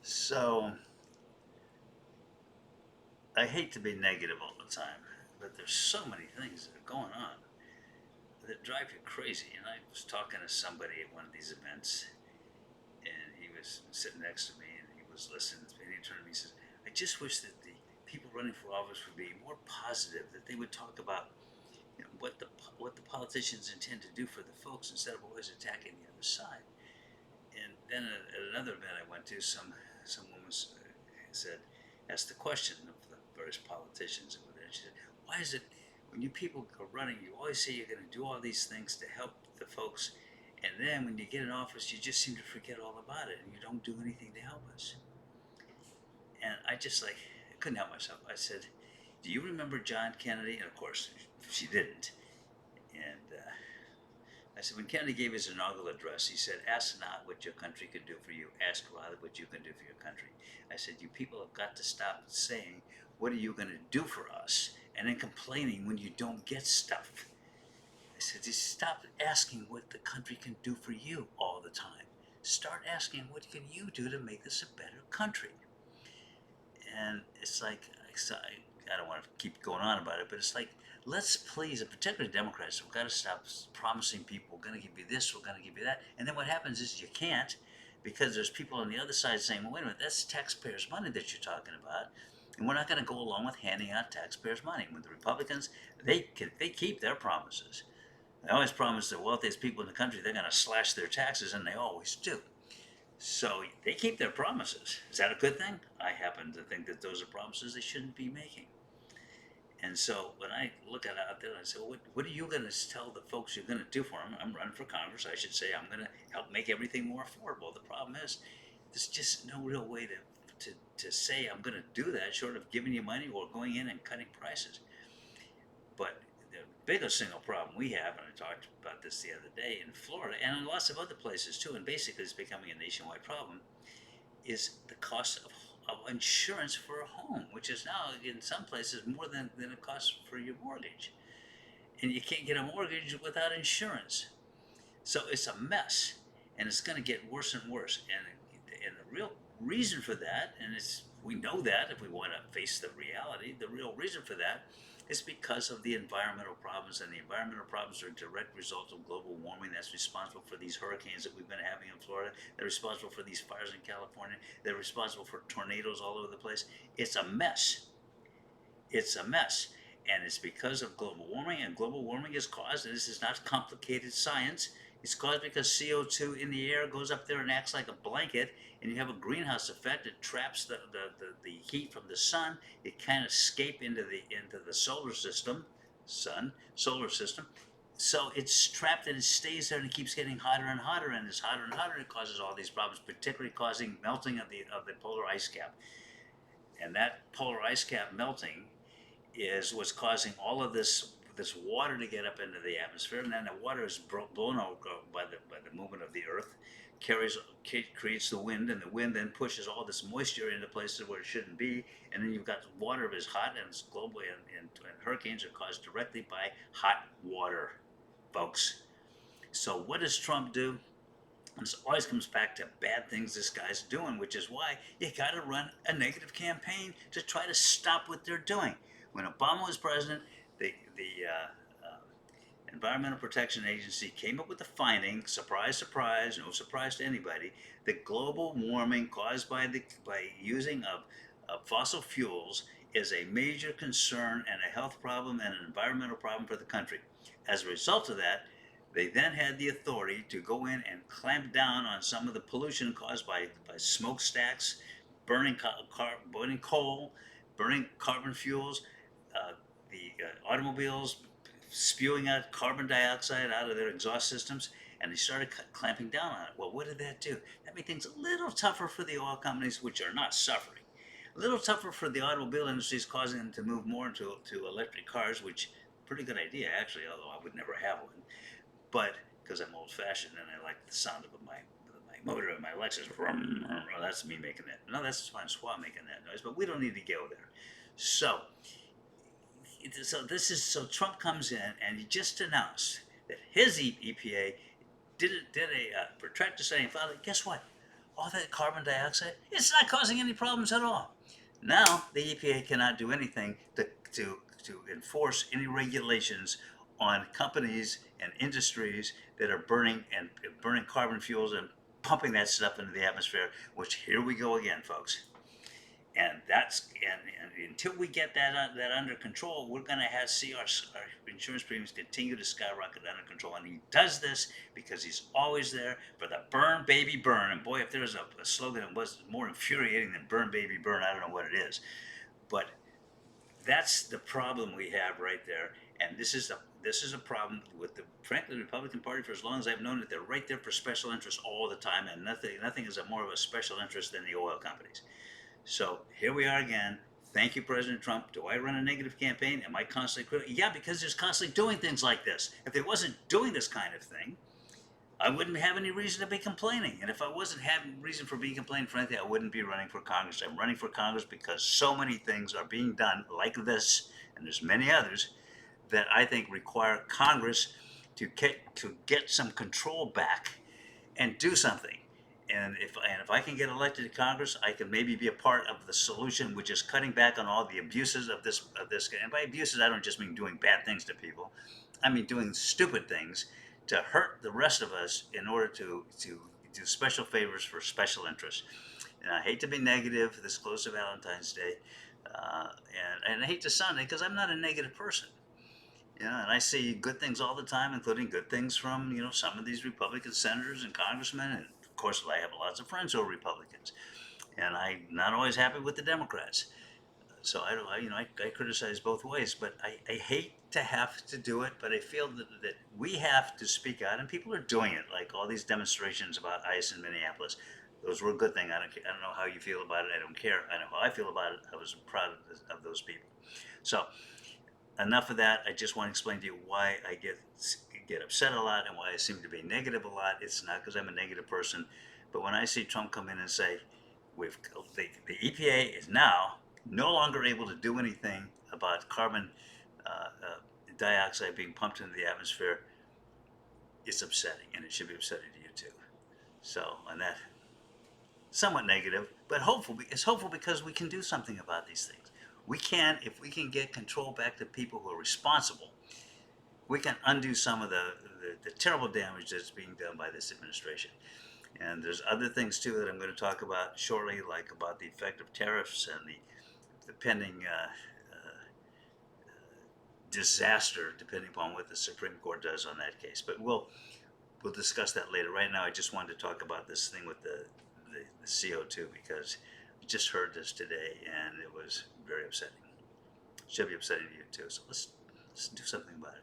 So I hate to be negative all the time, but there's so many things that are going on that drive you crazy. And I was talking to somebody at one of these events, and he was sitting next to me, and he was listening to me, and he turned to me and says, "I just wish that the people running for office would be more positive. That they would talk about what the politicians intend to do for the folks instead of always attacking the other side." And then at another event I went to, some woman said, asked the question of the various politicians over there. She said, "Why is it when you people are running, you always say you're going to do all these things to help the folks, and then when you get in office, you just seem to forget all about it and you don't do anything to help us?" And I couldn't help myself. I said, "Do you remember John Kennedy?" And of course, she didn't. And I said, when Kennedy gave his inaugural address, he said, "Ask not what your country can do for you, ask rather what you can do for your country." I said, "You people have got to stop saying, 'What are you going to do for us?' and then complaining when you don't get stuff." I said, "Just stop asking what the country can do for you all the time. Start asking, what can you do to make this a better country?" And it's like, I don't want to keep going on about it, but it's like, let's please, and particularly Democrats, we've got to stop promising people, we're going to give you this, we're going to give you that. And then what happens is you can't, because there's people on the other side saying, "Well, wait a minute, that's taxpayers' money that you're talking about. And we're not going to go along with handing out taxpayers' money." When the Republicans, they keep their promises. They always promise the wealthiest people in the country they're going to slash their taxes, and they always do. So they keep their promises. Is that a good thing? I happen to think that those are promises they shouldn't be making. And so when I look at it out there, I say, "Well, what are you going to tell the folks you're going to do for them?" I'm running for Congress. I should say I'm going to help make everything more affordable. The problem is, there's just no real way to say I'm going to do that short of giving you money or going in and cutting prices. But the biggest single problem we have, and I talked about this the other day in Florida and in lots of other places too, and basically it's becoming a nationwide problem, is the cost of insurance for a home, which is now in some places more than it costs for your mortgage. And you can't get a mortgage without insurance. So it's a mess, and it's going to get worse and worse. And the real reason for that, and it's we know that if we want to face the reality, the real reason for that is because of the environmental problems, and the environmental problems are a direct result of global warming. That's responsible for these hurricanes that we've been having in Florida. They're responsible for these fires in California. They're responsible for tornadoes all over the place. It's a mess. It's a mess. And it's because of global warming, and global warming is caused, and this is not complicated science, it's caused because CO2 in the air goes up there and acts like a blanket, and you have a greenhouse effect. It traps the heat from the sun. It can't escape into the solar system, solar system. So it's trapped and it stays there, and it keeps getting hotter and hotter, and it's hotter and hotter. It causes all these problems, particularly causing melting of the polar ice cap. And that polar ice cap melting is what's causing all of this water to get up into the atmosphere, and then the water is blown out by the movement of the Earth, creates the wind, and the wind then pushes all this moisture into places where it shouldn't be, and then you've got water is hot, and it's globally, and hurricanes are caused directly by hot water, folks. So what does Trump do? It always comes back to bad things this guy's doing, which is why you got to run a negative campaign to try to stop what they're doing. When Obama was president, the Environmental Protection Agency came up with the finding, surprise, surprise, no surprise to anybody, that global warming caused by using of fossil fuels is a major concern and a health problem and an environmental problem for the country. As a result of that, they then had the authority to go in and clamp down on some of the pollution caused by smokestacks, burning coal, burning carbon fuels, uh, the automobiles spewing out carbon dioxide out of their exhaust systems, and they started clamping down on it. Well, what did that do? That made things a little tougher for the oil companies, which are not suffering. A little tougher for the automobile industries, causing them to move more to electric cars, which pretty good idea actually, although I would never have one. But because I'm old-fashioned and I like the sound of my motor and my Lexus, that's me making that. No, that's my Swat making that noise. But we don't need to go there. So so Trump comes in and he just announced that his EPA did a protracted study and found that, guess what? all that carbon dioxide, it's not causing any problems at all. Now the EPA cannot do anything to enforce any regulations on companies and industries that are burning carbon fuels and pumping that stuff into the atmosphere. Which here we go again, folks. And until we get that under control, we're going to see our insurance premiums continue to skyrocket under control. And he does this because he's always there for the burn baby burn. And boy, if there was a slogan that was more infuriating than burn baby burn, I don't know what it is. But that's the problem we have right there. And this is a problem with frankly the Republican Party. For as long as I've known it, they're right there for special interests all the time, and nothing is more of a special interest than the oil companies. So here we are again. Thank you, President Trump. Do I run a negative campaign? Am I constantly critical? Yeah, because there's constantly doing things like this. If they wasn't doing this kind of thing, I wouldn't have any reason to be complaining. And if I wasn't having reason for being complaining, frankly, I wouldn't be running for Congress. I'm running for Congress because so many things are being done like this, and there's many others, that I think require Congress to get some control back and do something. And if I can get elected to Congress, I can maybe be a part of the solution, which is cutting back on all the abuses of this. And by abuses, I don't just mean doing bad things to people. I mean doing stupid things to hurt the rest of us in order to do special favors for special interests. And I hate to be negative this close to Valentine's Day, and I hate to sound it because I'm not a negative person. And I see good things all the time, including good things from some of these Republican senators and congressmen, and of course I have lots of friends who are Republicans, and I'm not always happy with the Democrats. So I criticize both ways, but I hate to have to do it, but I feel that we have to speak out, and people are doing it, like all these demonstrations about ICE in Minneapolis. Those were a good thing. I don't know how you feel about it. I don't care. I know how I feel about it. I was proud of those people. So enough of that. I just want to explain to you why I get upset a lot and why I seem to be negative a lot. It's not because I'm a negative person, but when I see Trump come in and say, "We've the EPA is now no longer able to do anything about carbon dioxide being pumped into the atmosphere," it's upsetting, and it should be upsetting to you too. So, on that somewhat negative, but hopeful. It's hopeful because we can do something about these things. We can, if we can get control back to people who are responsible, we can undo some of the terrible damage that's being done by this administration. And there's other things too that I'm going to talk about shortly, like about the effect of tariffs and the pending disaster, depending upon what the Supreme Court does on that case. But we'll discuss that later. Right now, I just wanted to talk about this thing with the CO2 because I just heard this today and it was very upsetting. It should be upsetting to you too. So let's do something about it.